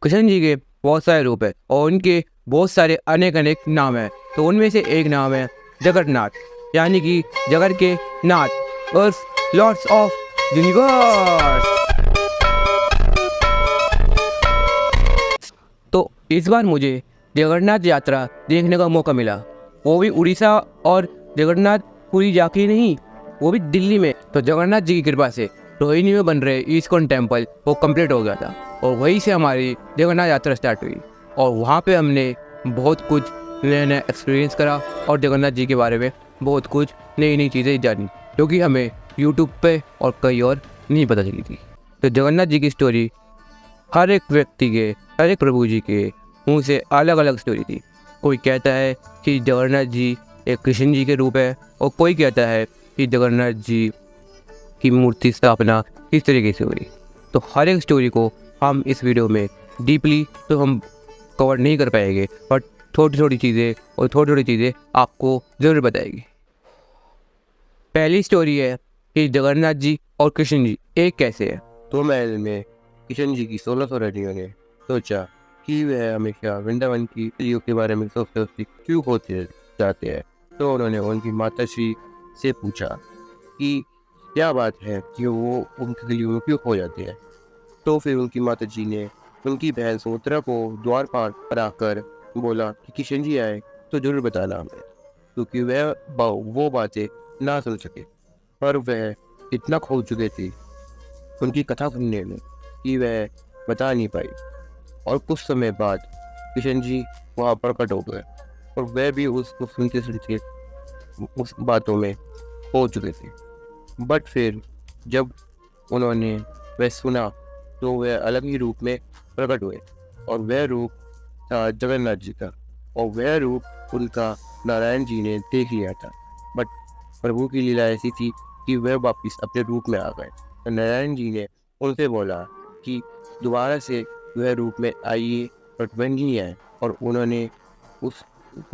कृष्ण जी के बहुत सारे रूप है और उनके बहुत सारे अनेक अनेक नाम हैं। तो उनमें से एक नाम है जगन्नाथ, यानी कि जगत के नाथ, अर्थ लॉर्ड्स ऑफ यूनिवर्स। तो इस बार मुझे जगन्नाथ यात्रा देखने का मौका मिला, वो भी उड़ीसा, और जगन्नाथ पुरी जाके नहीं, वो भी दिल्ली में। तो जगन्नाथ जी की कृपा से रोहिणी में बन रहे इस्कॉन टेम्पल वो कंप्लीट हो गया था और वहीं से हमारी जगन्नाथ यात्रा स्टार्ट हुई। और वहाँ पे हमने बहुत कुछ नया नया एक्सपीरियंस करा और जगन्नाथ जी के बारे में बहुत कुछ नई नई चीज़ें जानी, क्योंकि हमें यूट्यूब पे और कहीं और नहीं पता चली थी। तो जगन्नाथ जी की स्टोरी हर एक व्यक्ति के, हर एक प्रभु जी के मुँह से अलग अलग स्टोरी थी। कोई कहता है कि जगन्नाथ जी एक कृष्ण जी के रूप है, और कोई कहता है कि जगन्नाथ जी की मूर्ति स्थापना किस तरीके से हुई। तो हर एक स्टोरी को हम इस वीडियो में डीपली तो हम कवर नहीं कर पाएंगे, बट छोटी छोटी चीज़ें आपको ज़रूर बताएगी। पहली स्टोरी है कि जगन्नाथ जी और कृष्ण जी एक कैसे है। तो महल में कृष्ण जी की 1600 रानियों ने सोचा कि वह हमेशा वृंदावन की स्त्रियों के बारे में सोचते क्यों होते जाते हैं। तो उन्होंने उनकी माता श्री से पूछा कि क्या बात है कि वो उनके गलियों में क्यों खो जाते हैं। तो फिर उनकी माता जी ने उनकी बहन सुमित्रा को द्वार पर आकर बोला कि कृष्ण जी आए तो जरूर बताना हमें, क्योंकि वह वो बातें ना सुन सके। पर वह इतना खो चुके थे उनकी कथा सुनने में कि वह बता नहीं पाई। और कुछ समय बाद कृष्ण जी वहाँ प्रकट हो गए और वह भी उसको सुनते सुनते उस बातों में हो चुके थे। बट फिर जब उन्होंने वह सुना तो वह अलग ही रूप में प्रकट हुए, और वह रूप था जगन्नाथ जी का, और वह रूप उनका नारायण जी ने देख लिया था। बट प्रभु की लीला ऐसी थी कि वह वापिस अपने रूप में आ गए। तो नारायण जी ने उनसे बोला कि दोबारा से वह रूप में आइए, बट वह नहीं आए। और उन्होंने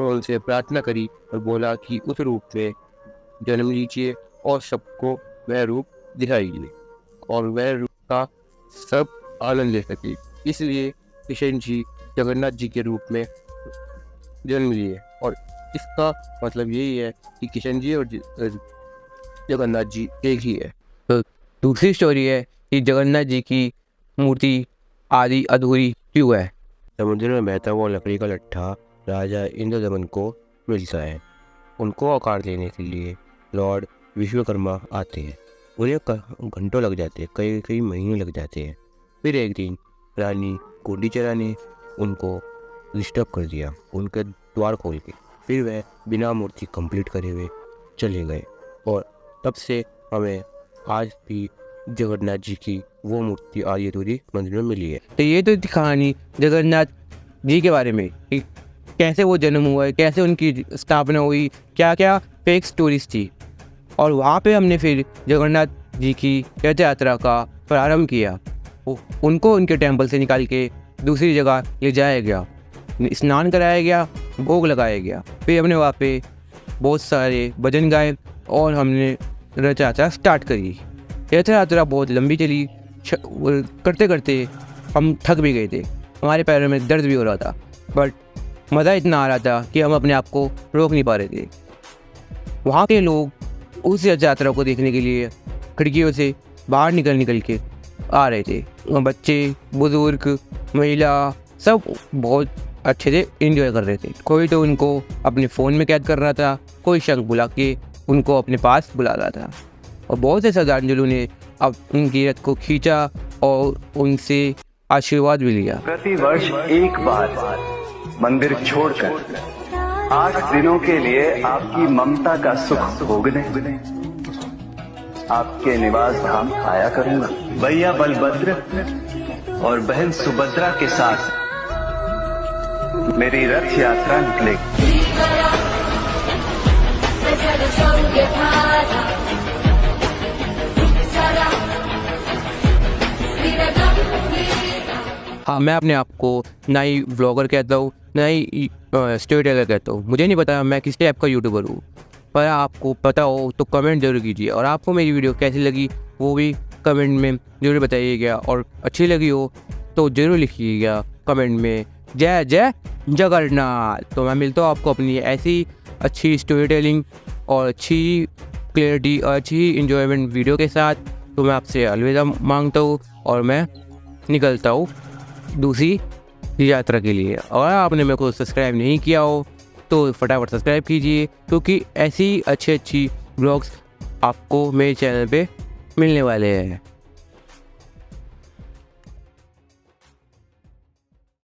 उनसे प्रार्थना करी और बोला कि उस रूप में जन्म लीजिए और सबको वह रूप दिखाइए और वह रूप का सब आनंद ले सके। इसलिए कृष्ण जी जगन्नाथ जी के रूप में जन्म लिए, और इसका मतलब यही है कि कृष्ण जी और जगन्नाथ जी एक ही है। तो दूसरी स्टोरी है कि जगन्नाथ जी की मूर्ति आधी अधूरी क्यों है। समुद्र में बहता हुआ लकड़ी का लट्ठा राजा इंद्रदमन को मिलता है। उनको आकार देने के लिए लॉर्ड विश्वकर्मा आते हैं। उन्हें घंटों लग जाते हैं, कई कई महीने लग जाते हैं। फिर एक दिन रानी कोंडीचरा ने उनको डिस्टर्ब कर दिया उनके द्वार खोल के। फिर वह बिना मूर्ति कंप्लीट करे हुए चले गए, और तब से हमें आज भी जगन्नाथ जी की वो मूर्ति आधी अधूरी मंदिर में मिली है। तो ये तो थी कहानी जगन्नाथ जी के बारे में कि कैसे वो जन्म हुआ है, कैसे उनकी स्थापना हुई, क्या क्या फेक स्टोरीज थी। और वहाँ पे हमने फिर जगन्नाथ जी की रथ यात्रा का प्रारंभ किया। उनको उनके टेम्पल से निकाल के दूसरी जगह ले जाया गया, स्नान कराया गया, भोग लगाया गया। फिर हमने वहाँ पे बहुत सारे भजन गाए और हमने रथ यात्रा स्टार्ट करी। रथ यात्रा बहुत लंबी चली, करते करते हम थक भी गए थे, हमारे पैरों में दर्द भी हो रहा था, बट मज़ा इतना आ रहा था कि हम अपने आप को रोक नहीं पा रहे थे। वहाँ के लोग उस रथ यात्रा को देखने के लिए खिड़कियों से बाहर निकल के आ रहे थे। बच्चे, बुजुर्ग, महिला सब बहुत अच्छे से एंजॉय कर रहे थे। कोई तो उनको अपने फ़ोन में कैद कर रहा था, कोई शंख बुला के उनको अपने पास बुला रहा था, और बहुत से श्रद्धालुओं ने अब उनकी रथ को खींचा और उनसे आशीर्वाद भी लिया। प्रति वर्ष एक बार मंदिर छोड़कर 8 दिनों के लिए आपकी ममता का सुख भोगने आपके निवास धाम आया करूंगा। भैया बलभद्र और बहन सुभद्रा के साथ मेरी रथ यात्रा निकलेगी। हाँ, मैं अपने आप को ना ही व्लॉगर कहता हूँ, ना ही स्टोरी टेलर कहता हूँ। मुझे नहीं पता मैं किस टाइप का यूट्यूबर हूँ, पर आपको पता हो तो कमेंट जरूर कीजिए। और आपको मेरी वीडियो कैसी लगी वो भी कमेंट में ज़रूर बताइएगा, और अच्छी लगी हो तो ज़रूर लिखिएगा कमेंट में। जय जय जगन्नाथ। तो मैं मिलता हूँ आपको अपनी ऐसी अच्छी स्टोरी टेलिंग और अच्छी क्लियरिटी और अच्छी इंजॉयमेंट वीडियो के साथ। तो मैं आपसे अलविदा मांगता हूँ और मैं निकलता हूँ दूसरी यात्रा के लिए। और आपने मेरे को सब्सक्राइब नहीं किया हो तो फटाफट सब्सक्राइब कीजिए, क्योंकि ऐसी अच्छी ब्लॉग्स आपको मेरे चैनल पे मिलने वाले हैं।